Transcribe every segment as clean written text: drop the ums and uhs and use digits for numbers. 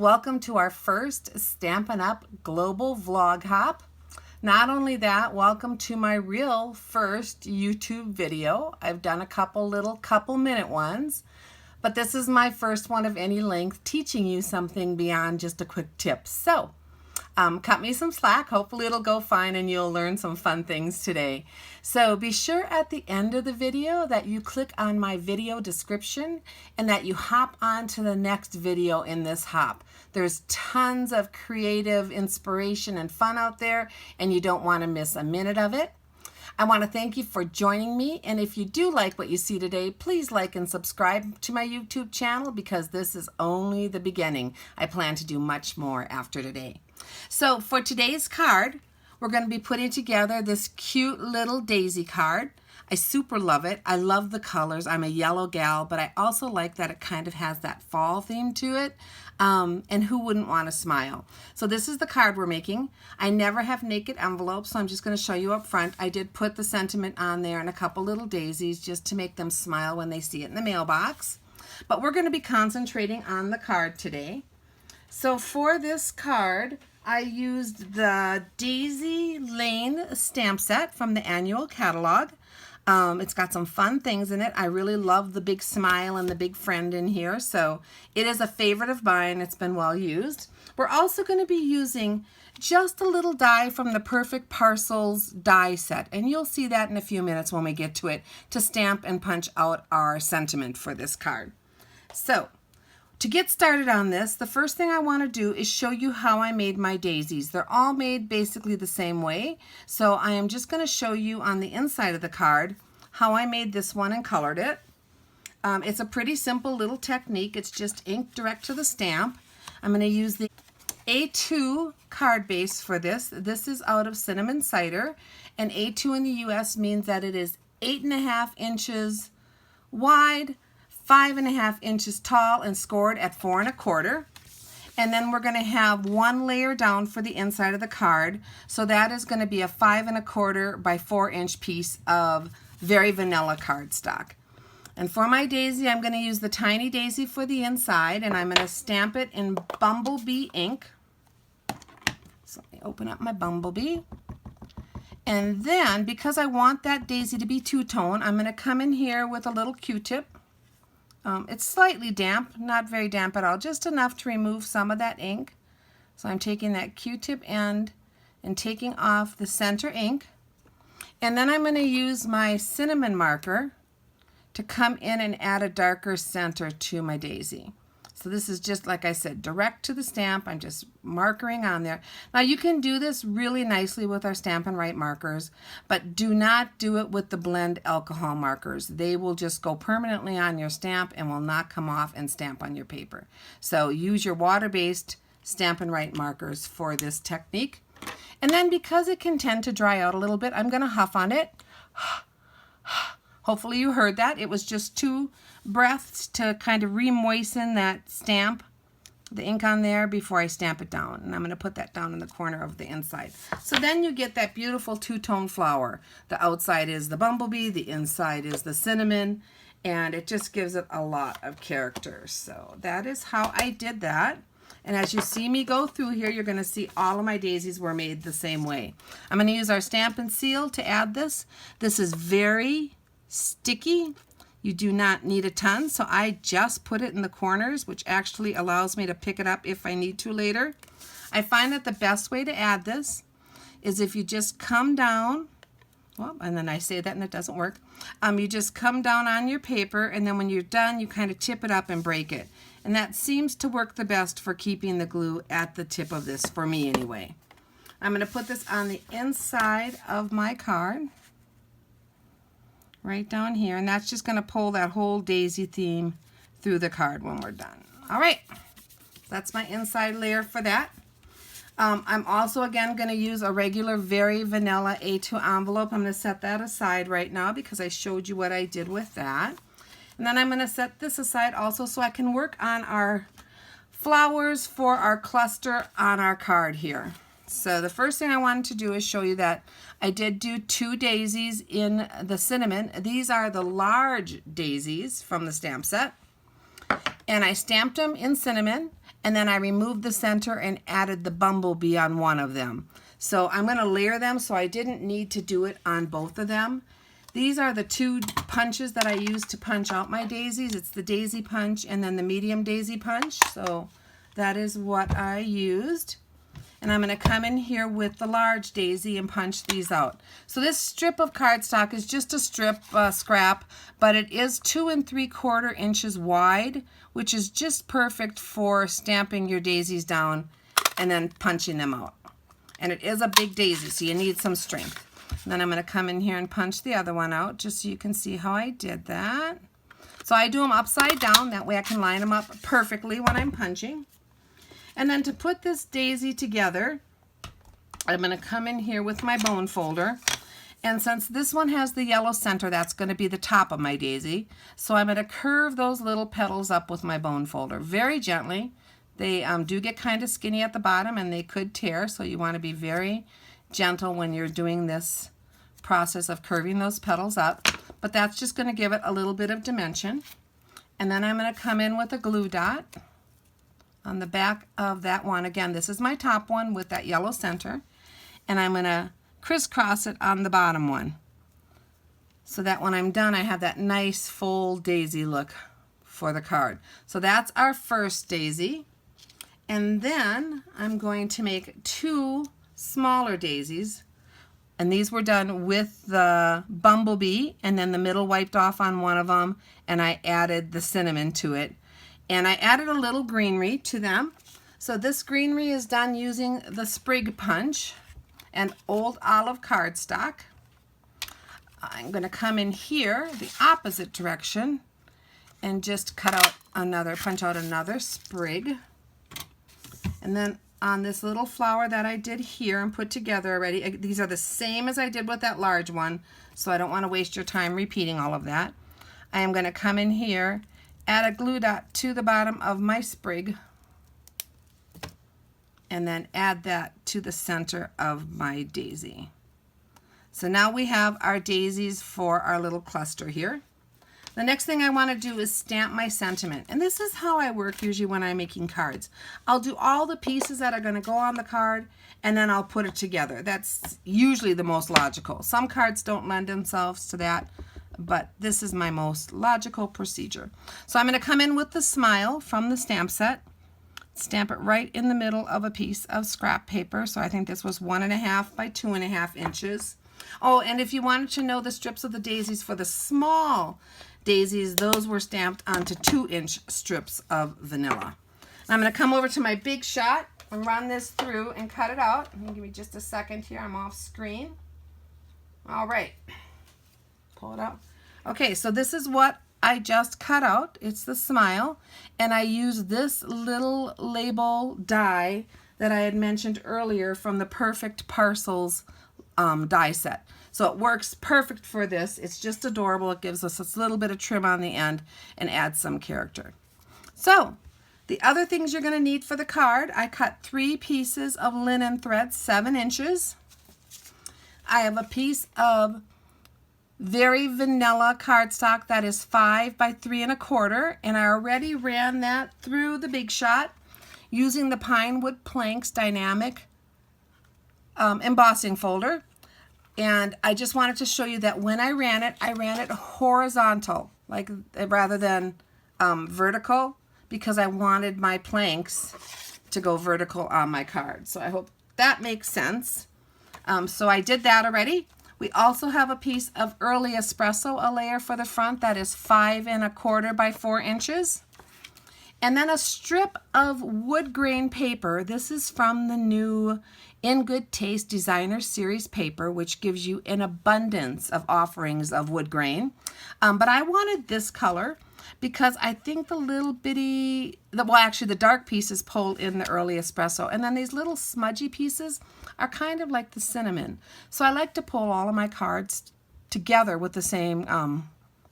Welcome to our first Stampin' Up! Global Vlog Hop. Not only that, welcome to my real first YouTube video. I've done a couple minute ones, but this is my first one of any length teaching you something beyond just a quick tip. So, cut me some slack. Hopefully it'll go fine and you'll learn some fun things today. So be sure at the end of the video that you click on my video description and that you hop on to the next video in this hop. There's tons of creative inspiration and fun out there, and you don't want to miss a minute of it. I want to thank you for joining me, and if you do like what you see today, please like and subscribe to my YouTube channel because this is only the beginning. I plan to do much more after today. So for today's card, we're going to be putting together this cute little daisy card. I super love it. I love the colors. I'm a yellow gal, but I also like that it kind of has that fall theme to it. And who wouldn't want to smile? So this is the card we're making. I never have naked envelopes, so I'm just going to show you up front. I did put the sentiment on there and a couple little daisies just to make them smile when they see it in the mailbox. But we're going to be concentrating on the card today. So for this card, I used the Daisy Lane stamp set from the annual catalog. It's got some fun things in it. I really love the big smile and the big friend in here, so it is a favorite of mine. It's been well used. We're also going to be using just a little die from the Perfect Parcels die set, and you'll see that in a few minutes when we get to it to stamp and punch out our sentiment for this card. So, to get started on this, the first thing I want to do is show you how I made my daisies. They're all made basically the same way. So I am just going to show you on the inside of the card how I made this one and colored it. It's a pretty simple little technique. It's just ink direct to the stamp. I'm going to use the A2 card base for this. This is out of cinnamon cider, and A2 in the US means that it is 8.5 inches wide, 5.5 inches tall, and scored at 4 1/4. And then we're going to have one layer down for the inside of the card. So that is going to be a 5 1/4 by 4 inch piece of very vanilla cardstock. And for my daisy, I'm going to use the tiny daisy for the inside, and I'm going to stamp it in Bumblebee ink. So let me open up my Bumblebee. And then, because I want that daisy to be two-tone, I'm going to come in here with a little Q-tip. It's slightly damp, not very damp at all, just enough to remove some of that ink. So I'm taking that Q-tip end and taking off the center ink. And then I'm going to use my cinnamon marker to come in and add a darker center to my daisy. So this is just, like I said, direct to the stamp. I'm just markering on there. Now you can do this really nicely with our Stampin' Right markers, but do not do it with the blend alcohol markers. They will just go permanently on your stamp and will not come off and stamp on your paper. So use your water-based Stampin' Right markers for this technique. And then because it can tend to dry out a little bit, I'm going to huff on it. Hopefully you heard that. It was just 2 breaths to kind of re-moisten that stamp, the ink on there, before I stamp it down. And I'm going to put that down in the corner of the inside. So then you get that beautiful two-tone flower. The outside is the bumblebee, the inside is the cinnamon, and it just gives it a lot of character. So that is how I did that. And as you see me go through here, you're going to see all of my daisies were made the same way. I'm going to use our Stampin' Seal to add this. This is very sticky. You do not need a ton, so I just put it in the corners, which actually allows me to pick it up if I need to later. I find that the best way to add this is if you just come down, well, and then I say that and it doesn't work. You just come down on your paper, and then when you're done, you kind of tip it up and break it. And that seems to work the best for keeping the glue at the tip of this, for me anyway. I'm going to put this on the inside of my card, right down here, and that's just going to pull that whole daisy theme through the card when we're done. All right, that's my inside layer for that. I'm also again going to use a regular very vanilla A2 envelope. I'm going to set that aside right now because I showed you what I did with that. And then I'm going to set this aside also so I can work on our flowers for our cluster on our card here. So the first thing I wanted to do is show you that I did do 2 daisies in the cinnamon. These are the large daisies from the stamp set. And I stamped them in cinnamon and then I removed the center and added the bumblebee on one of them. So I'm going to layer them, so I didn't need to do it on both of them. These are the two punches that I use to punch out my daisies. It's the daisy punch and then the medium daisy punch. So that is what I used. And I'm going to come in here with the large daisy and punch these out. So this strip of cardstock is just a strip scrap, but it is 2 3/4 inches wide, which is just perfect for stamping your daisies down and then punching them out. And it is a big daisy, so you need some strength. And then I'm going to come in here and punch the other one out just so you can see how I did that. So I do them upside down, that way I can line them up perfectly when I'm punching. And then to put this daisy together, I'm going to come in here with my bone folder. And since this one has the yellow center, that's going to be the top of my daisy. So I'm going to curve those little petals up with my bone folder very gently. They do get kind of skinny at the bottom and they could tear, so you want to be very gentle when you're doing this process of curving those petals up. But that's just going to give it a little bit of dimension. And then I'm going to come in with a glue dot on the back of that one. Again, this is my top one with that yellow center, and I'm going to crisscross it on the bottom one, so that when I'm done I have that nice full daisy look for the card. So that's our first daisy, and then I'm going to make 2 smaller daisies, and these were done with the bumblebee and then the middle wiped off on one of them, and I added the cinnamon to it. And I added a little greenery to them. So this greenery is done using the sprig punch and old olive cardstock. I'm going to come in here the opposite direction and just punch out another sprig. And then on this little flower that I did here and put together already, these are the same as I did with that large one, so I don't want to waste your time repeating all of that. I am going to come in here, add a glue dot to the bottom of my sprig, and then add that to the center of my daisy. So now we have our daisies for our little cluster here. The next thing I want to do is stamp my sentiment. And this is how I work usually when I'm making cards. I'll do all the pieces that are going to go on the card, and then I'll put it together. That's usually the most logical. Some cards don't lend themselves to that, but this is my most logical procedure. So I'm going to come in with the smile from the stamp set, stamp it right in the middle of a piece of scrap paper. So I think this was 1.5 by 2.5 inches. Oh, and if you wanted to know the strips of the daisies for the small daisies, those were stamped onto 2-inch strips of vanilla. And I'm going to come over to my big shot and run this through and cut it out. Give me just a second here. I'm off screen. All right. Pull it out. Okay, so this is what I just cut out. It's the smile, and I use this little label die that I had mentioned earlier from the Perfect Parcels die set. So it works perfect for this. It's just adorable. It gives us this little bit of trim on the end and adds some character. So the other things you're going to need for the card, I cut 3 pieces of linen thread 7 inches. I have a piece of very vanilla cardstock that is 5 by 3.25, and I already ran that through the Big Shot using the Pine Wood Planks Dynamic embossing folder. And I just wanted to show you that when I ran it horizontal, like rather than vertical, because I wanted my planks to go vertical on my card. So I hope that makes sense. So I did that already. We also have a piece of early espresso, a layer for the front that is 5.25 by 4 inches. And then a strip of wood grain paper. This is from the new In Good Taste Designer Series paper, which gives you an abundance of offerings of wood grain. But I wanted this color because I think the little bitty, well actually the dark pieces pull in the early espresso, and then these little smudgy pieces are kind of like the cinnamon. So I like to pull all of my cards together with the same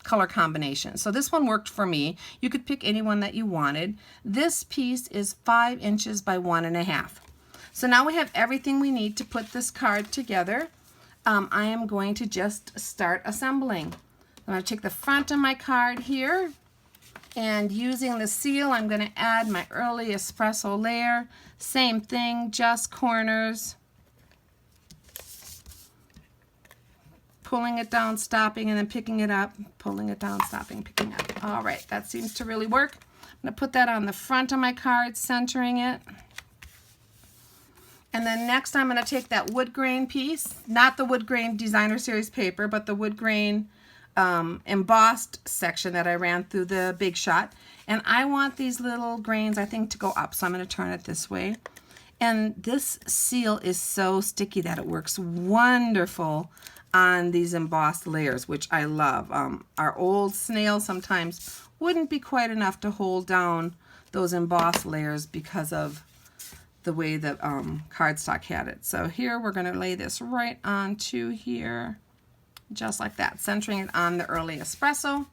color combination. So this one worked for me. You could pick any one that you wanted. This piece is 5 inches by 1.5. So now we have everything we need to put this card together. I am going to just start assembling. I'm going to take the front of my card here, And using the seal, I'm going to add my early espresso layer. Same thing, just corners. Pulling it down, stopping, and then picking it up. Pulling it down, stopping, picking up. All right, that seems to really work. I'm going to put that on the front of my card, centering it. And then next I'm going to take that wood grain piece, not the wood grain designer series paper, but the wood grain embossed section that I ran through the Big Shot. And I want these little grains, I think, to go up. So I'm going to turn it this way. And this seal is so sticky that it works wonderful on these embossed layers, which I love. Our old snail sometimes wouldn't be quite enough to hold down those embossed layers because of the way that cardstock had it. So here we're going to lay this right onto here, just like that, centering it on the early espresso.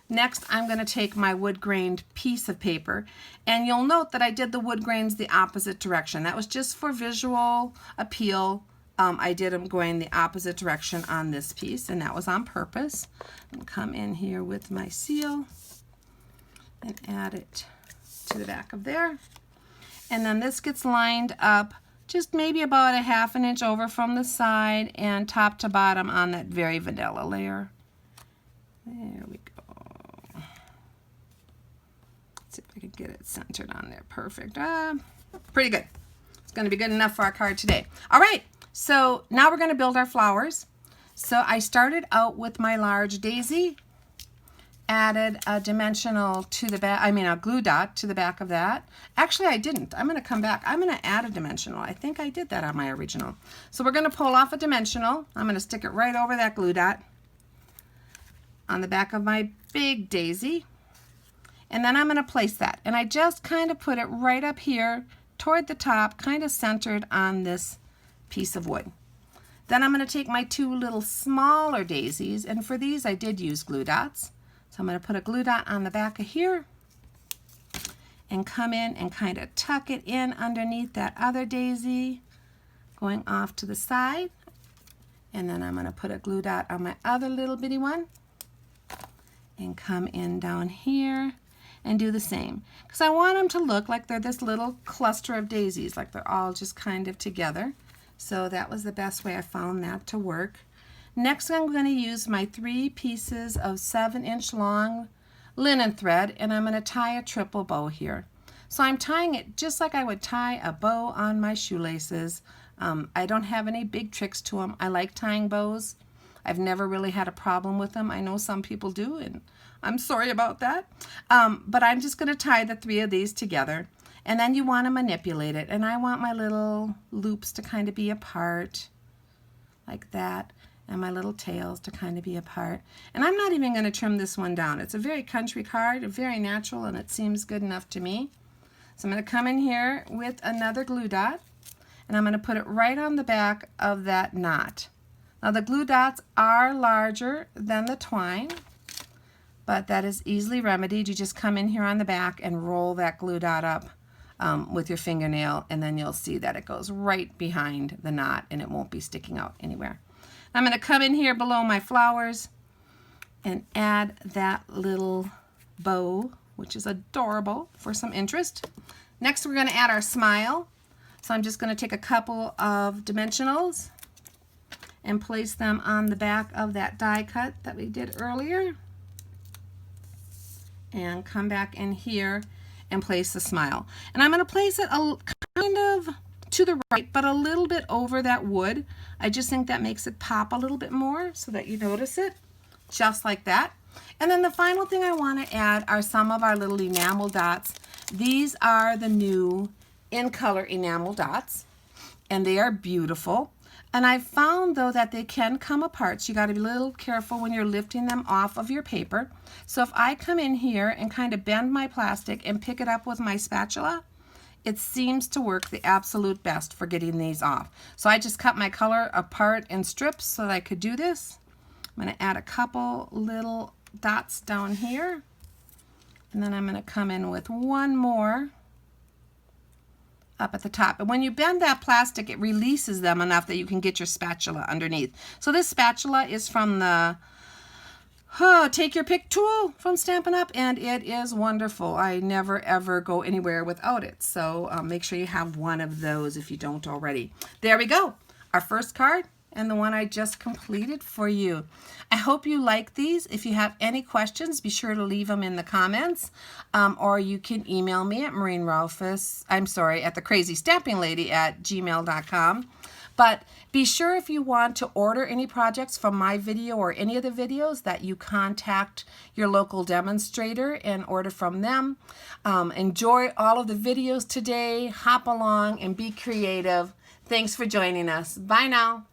Next, I'm going to take my wood grained piece of paper, and you'll note that I did the wood grains the opposite direction. That was just for visual appeal. I did them going the opposite direction on this piece, and that was on purpose. I'm going to come in here with my seal and add it to the back of there. And then this gets lined up just maybe about a ½ an inch over from the side and top to bottom on that very vanilla layer. There we go. Let's see if I can get it centered on there. Perfect. Pretty good. It's going to be good enough for our card today. All right, so now we're going to build our flowers. So I started out with my large daisy, added a dimensional to the back, a glue dot to the back of that. Actually, I didn't. I'm going to come back. I'm going to add a dimensional. I think I did that on my original. So we're going to pull off a dimensional. I'm going to stick it right over that glue dot on the back of my big daisy. And then I'm going to place that. And I just kind of put it right up here toward the top, kind of centered on this piece of wood. Then I'm going to take my two little smaller daisies, and for these I did use glue dots. So I'm going to put a glue dot on the back of here and come in and kind of tuck it in underneath that other daisy, going off to the side. And then I'm going to put a glue dot on my other little bitty one and come in down here and do the same. Because I want them to look like they're this little cluster of daisies, like they're all just kind of together. So that was the best way I found that to work. Next, I'm going to use my 3 pieces of 7-inch long linen thread, and I'm going to tie a triple bow here. So I'm tying it just like I would tie a bow on my shoelaces. I don't have any big tricks to them. I like tying bows. I've never really had a problem with them. I know some people do, and I'm sorry about that. But I'm just going to tie the 3 of these together, and then you want to manipulate it. And I want my little loops to kind of be apart like that, and my little tails to kind of be apart. And I'm not even going to trim this one down. It's a very country card, very natural, and it seems good enough to me. So I'm going to come in here with another glue dot, and I'm going to put it right on the back of that knot. Now the glue dots are larger than the twine, but that is easily remedied. You just come in here on the back and roll that glue dot up with your fingernail, and then you'll see that it goes right behind the knot and it won't be sticking out anywhere. I'm going to come in here below my flowers and add that little bow, which is adorable, for some interest. Next, we're going to add our smile. So I'm just going to take a couple of dimensionals and place them on the back of that die cut that we did earlier. And come back in here and place the smile. And I'm going to place it kind of to the right, but a little bit over that wood. I just think that makes it pop a little bit more so that you notice it, just like that. And then the final thing I want to add are some of our little enamel dots. These are the new in color enamel dots, and they are beautiful. And I've found though that they can come apart, so you got to be a little careful when you're lifting them off of your paper. So if I come in here and kind of bend my plastic and pick it up with my spatula, it seems to work the absolute best for getting these off. So I just cut my color apart in strips so that I could do this. I'm going to add a couple little dots down here, and then I'm going to come in with one more up at the top. And when you bend that plastic, it releases them enough that you can get your spatula underneath. So this spatula is from the Take your pick tool from Stampin' Up! And it is wonderful. I never ever go anywhere without it. So make sure you have one of those if you don't already. There we go. Our first card and the one I just completed for you. I hope you like these. If you have any questions, be sure to leave them in the comments, or you can email me at at thecrazystampinglady@gmail.com. But be sure if you want to order any projects from my video or any of the videos that you contact your local demonstrator and order from them. Enjoy all of the videos today. Hop along and be creative. Thanks for joining us. Bye now.